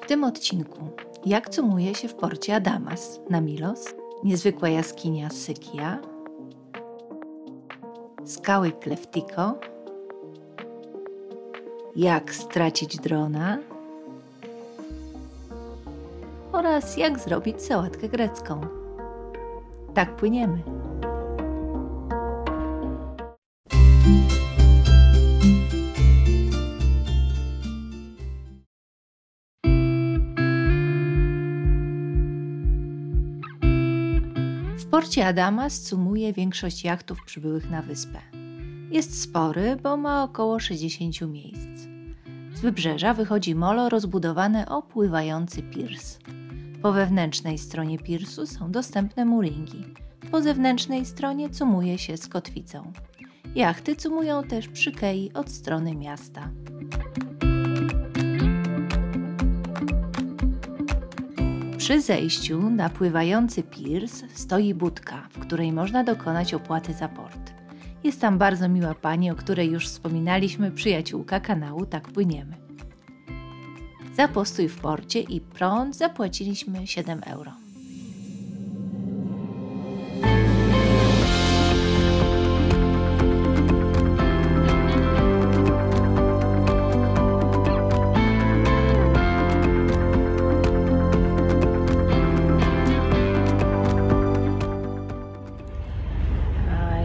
tym odcinku jak cumuje się w porcie Adamas na Milos, niezwykła jaskinia Sykia, skały Kleftiko, jak stracić drona oraz jak zrobić sałatkę grecką. Tak płyniemy. W porcie Adamas cumuje większość jachtów przybyłych na wyspę. Jest spory, bo ma około 60 miejsc. Z wybrzeża wychodzi molo rozbudowane o pływający pirs. Po wewnętrznej stronie pirsu są dostępne mooringi. Po zewnętrznej stronie cumuje się z kotwicą. Jachty cumują też przy kei od strony miasta. Przy zejściu na pływający pirs stoi budka, w której można dokonać opłaty za port. Jest tam bardzo miła pani, o której już wspominaliśmy, przyjaciółka kanału Tak Płyniemy. Za postój w porcie i prąd zapłaciliśmy 7 euro.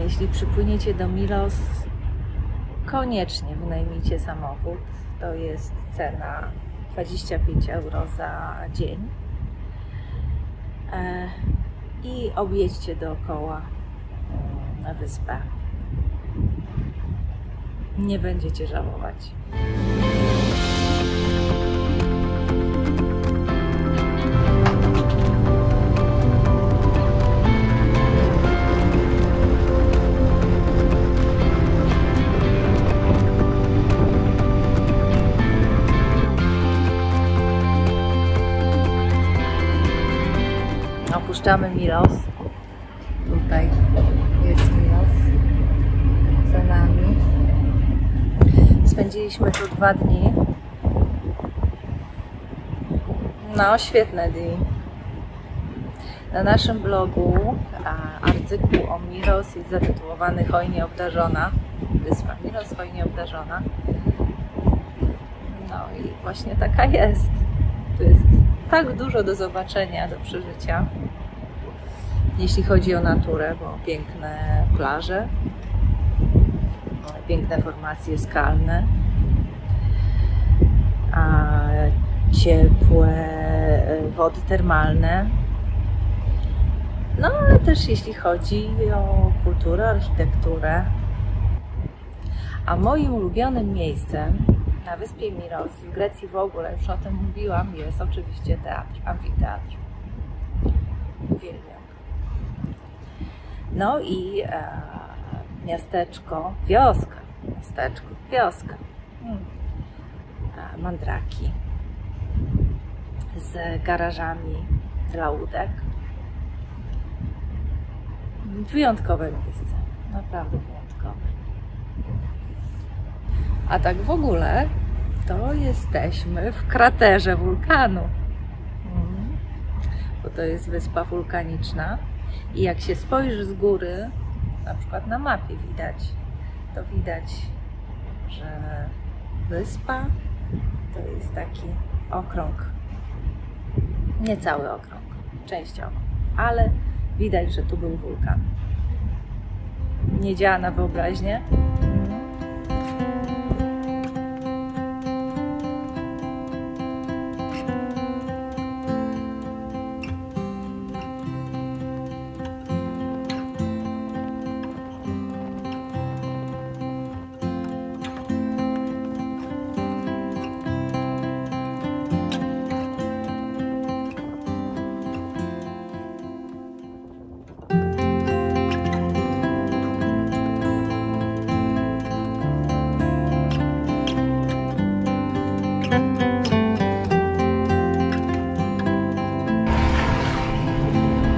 Jeśli przypłyniecie do Milos, koniecznie wynajmijcie samochód. To jest cena 25 euro za dzień. I objedźcie dookoła na wyspę. Nie będziecie żałować. Opuszczamy Milos. Tutaj jest Milos za nami. Spędziliśmy tu 2 dni. No, świetne dni. Na naszym blogu artykuł o Milos jest zatytułowany Hojnie obdarzona. Wyspa Milos hojnie obdarzona. No i właśnie taka jest. Tu jest tak dużo do zobaczenia, do przeżycia. Jeśli chodzi o naturę, bo piękne plaże, piękne formacje skalne, ciepłe wody termalne. No ale też jeśli chodzi o kulturę, architekturę. A moim ulubionym miejscem na wyspie Milos, w Grecji w ogóle, już o tym mówiłam, jest oczywiście teatr, amfiteatr. Uwielbiam. No i miasteczko, wioska, Mandraki z garażami dla łódek. Wyjątkowe miejsce, naprawdę wyjątkowe. A tak w ogóle to jesteśmy w kraterze wulkanu, bo to jest wyspa wulkaniczna i jak się spojrzy z góry, na przykład na mapie widać, że wyspa to jest taki okrąg, nie cały okrąg, częściowo, ale widać, że tu był wulkan. Nie działa na wyobraźnię.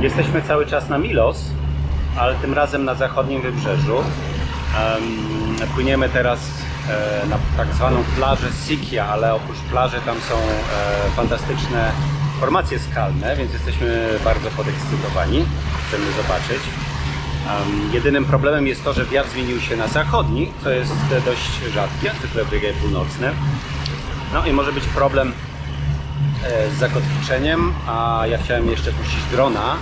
Jesteśmy cały czas na Milos, ale tym razem na zachodnim wybrzeżu. Płyniemy teraz na tak zwaną plażę Sikia, ale oprócz plaży tam są fantastyczne formacje skalne, więc jesteśmy bardzo podekscytowani, chcemy zobaczyć. Jedynym problemem jest to, że wiatr zmienił się na zachodni, co jest dość rzadkie, zwykle brygie północne. No i może być problem z zakotwiczeniem, a ja chciałem jeszcze puścić drona,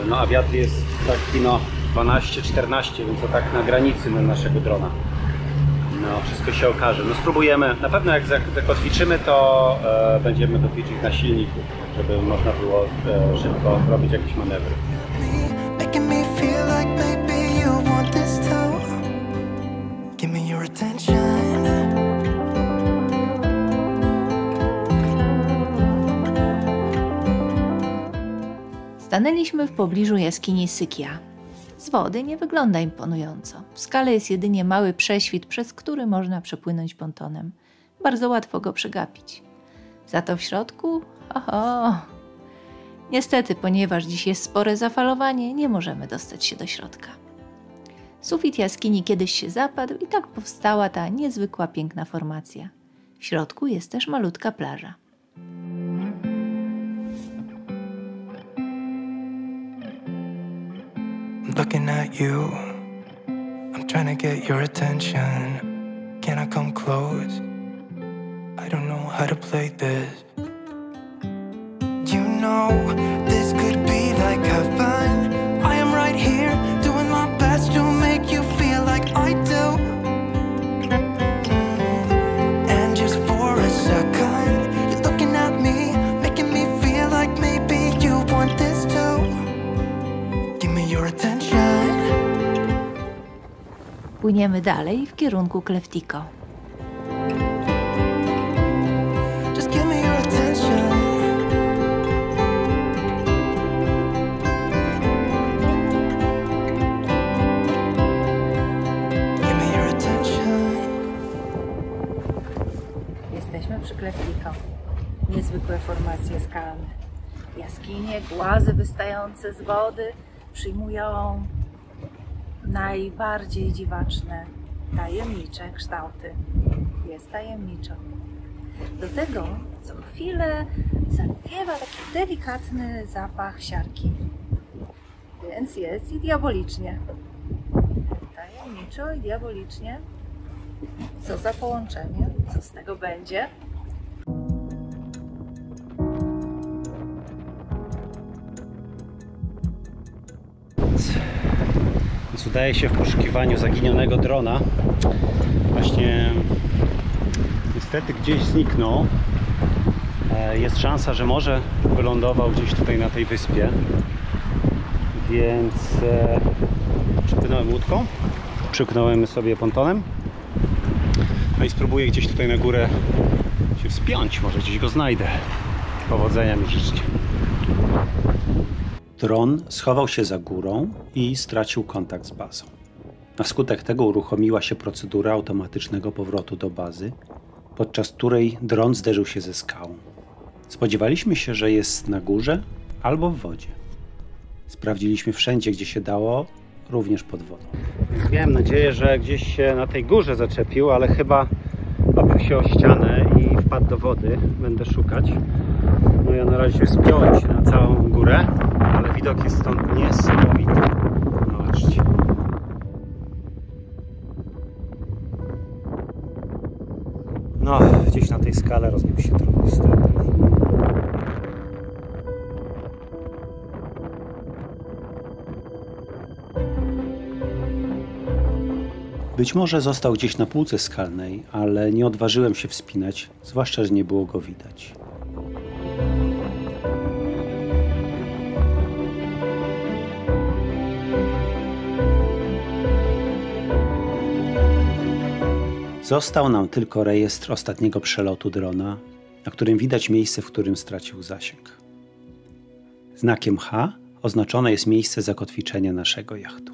no a wiatr jest taki 12-14, więc to tak na granicy naszego drona. No, wszystko się okaże. No spróbujemy. Na pewno jak zakotwiczymy, to będziemy kotwiczyć na silniku, żeby można było szybko robić jakieś manewry. Stanęliśmy w pobliżu jaskini Sikia. Z wody nie wygląda imponująco. W skale jest jedynie mały prześwit, przez który można przepłynąć pontonem. Bardzo łatwo go przegapić. Za to w środku? Oho! Niestety, ponieważ dziś jest spore zafalowanie, nie możemy dostać się do środka. Sufit jaskini kiedyś się zapadł i tak powstała ta niezwykła, piękna formacja. W środku jest też malutka plaża. Looking at you, I'm trying to get your attention. Can I come close? I don't know how to play this. You know, this could be like heaven. I am right here, doing my best to make you feel like I do. And just for a second, you're looking at me, making me feel like maybe you want this too. Give me your attention. Płyniemy dalej w kierunku Kleftico. Just give me your attention. Give me your attention. Jesteśmy przy Kleftico. Niezwykłe formacje skalne. Jaskinie, głazy wystające z wody przyjmują najbardziej dziwaczne, tajemnicze kształty. Jest tajemniczo. Do tego co chwilę zawiewa taki delikatny zapach siarki. Więc jest i diabolicznie. Tajemniczo i diabolicznie. Co za połączenie? Co z tego będzie? Więc udaje się w poszukiwaniu zaginionego drona. Właśnie niestety gdzieś zniknął. Jest szansa, że może wylądował gdzieś tutaj na tej wyspie. Więc przypłynąłem łódką, przyknąłem sobie pontonem. No i spróbuję gdzieś tutaj na górę się wspiąć. Może gdzieś go znajdę. Powodzenia mi życzę. Dron schował się za górą i stracił kontakt z bazą. Na skutek tego uruchomiła się procedura automatycznego powrotu do bazy, podczas której dron zderzył się ze skałą. Spodziewaliśmy się, że jest na górze albo w wodzie. Sprawdziliśmy wszędzie, gdzie się dało, również pod wodą. Miałem nadzieję, że gdzieś się na tej górze zaczepił, ale chyba oparł się o ścianę i wpadł do wody. Będę szukać. No ja na razie wspiąłem się na całą górę, ale widok jest stąd niesamowity. Zobaczcie. No, gdzieś na tej skale rozbił się trochę niestety. Być może został gdzieś na półce skalnej, ale nie odważyłem się wspinać, zwłaszcza, że nie było go widać. Został nam tylko rejestr ostatniego przelotu drona, na którym widać miejsce, w którym stracił zasięg. Znakiem H oznaczone jest miejsce zakotwiczenia naszego jachtu.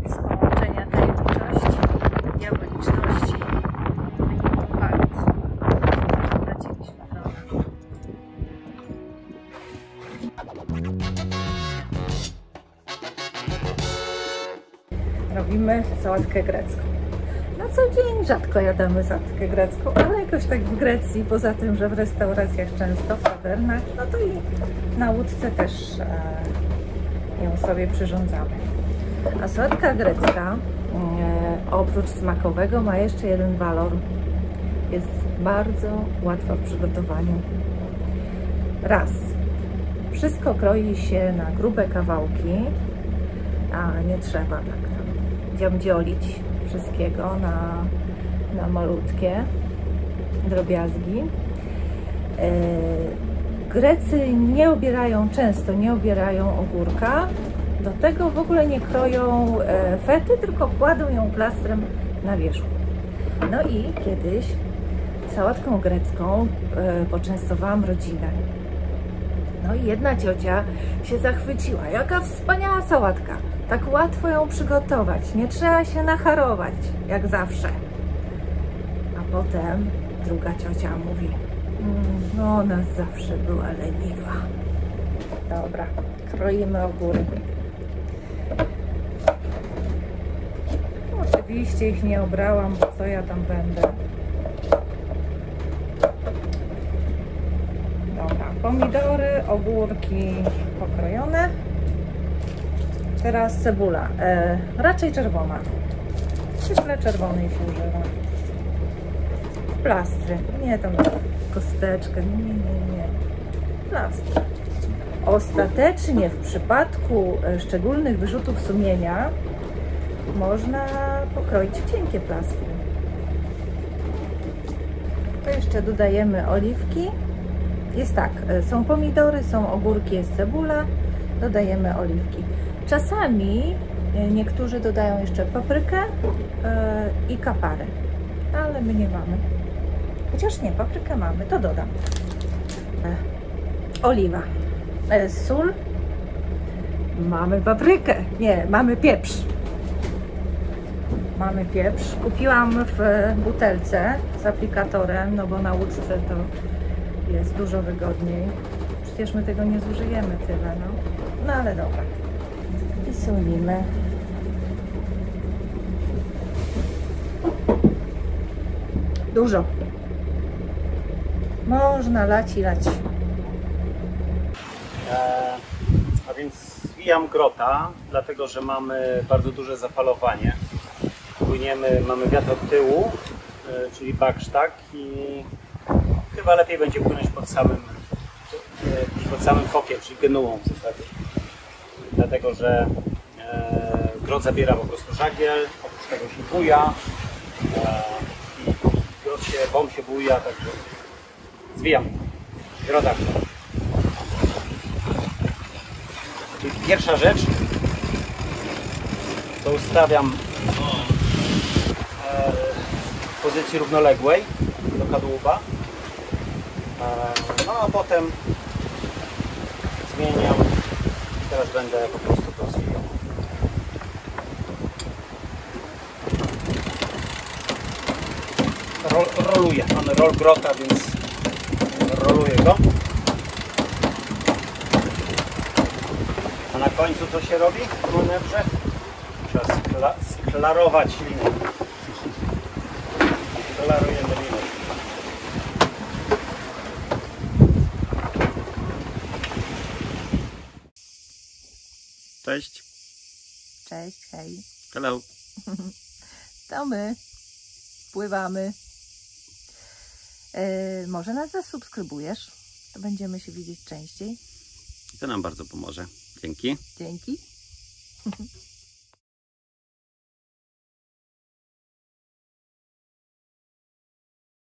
Z połączenia tajemniczości, diaboliczności, Robimy sałatkę grecką. Na co dzień rzadko jadamy sałatkę grecką, ale jakoś tak w Grecji, poza tym, że w restauracjach często, w tawernach, no to i na łódce też ją sobie przyrządzamy. A sałatka grecka, oprócz smakowego, ma jeszcze jeden walor. Jest bardzo łatwa w przygotowaniu. Raz, wszystko kroi się na grube kawałki, a nie trzeba tak tam dziamdziolić wszystkiego na malutkie drobiazgi. Grecy często nie obierają ogórka, do tego w ogóle nie kroją fety, tylko kładą ją plastrem na wierzchu. No i kiedyś sałatką grecką poczęstowałam rodzinę. No i jedna ciocia się zachwyciła. Jaka wspaniała sałatka! Tak łatwo ją przygotować, nie trzeba się nacharować, jak zawsze. A potem druga ciocia mówi, no ona zawsze była leniwa. Dobra, kroimy ogórki. Oczywiście ich nie obrałam, bo co ja tam będę. Dobra, pomidory, ogórki pokrojone. Teraz cebula, raczej czerwona. Zwykle czerwonej się używa. Plastry, nie tam kosteczkę, nie. Plastry. Ostatecznie w przypadku szczególnych wyrzutów sumienia można pokroić w cienkie plastry. To jeszcze dodajemy oliwki. Jest tak, są pomidory, są ogórki, jest cebula, dodajemy oliwki. Czasami niektórzy dodają jeszcze paprykę i kaparę, ale my nie mamy. Chociaż nie, paprykę mamy, to dodam. Oliwa, sól, mamy paprykę, nie, mamy pieprz. Mamy pieprz. Kupiłam w butelce z aplikatorem, no bo na łódce to jest dużo wygodniej. Przecież my tego nie zużyjemy tyle, no ale dobra. I solimy. Dużo. Można lać i lać. A więc zwijam grota, dlatego że mamy bardzo duże zafalowanie. Płyniemy, mamy wiatr od tyłu, czyli baksztak i chyba lepiej będzie płynąć pod samym fokiem, czyli genuą w zasadzie. Dlatego, że grot zabiera po prostu żagiel, oprócz tego się buja i bomb się buja, także zwijam grota. Czyli pierwsza rzecz to ustawiam w pozycji równoległej do kadłuba, no a potem zmieniam i teraz będę po prostu to zwijał. Roluję, mamy roll grota, więc roluję go. A na końcu co się robi w manewrze? Trzeba sklarować linię. Klarujemy linię. Cześć. Cześć, hej. Hello. To my pływamy. Może nas zasubskrybujesz? To będziemy się widzieć częściej. To nam bardzo pomoże. Dzięki. Dzięki.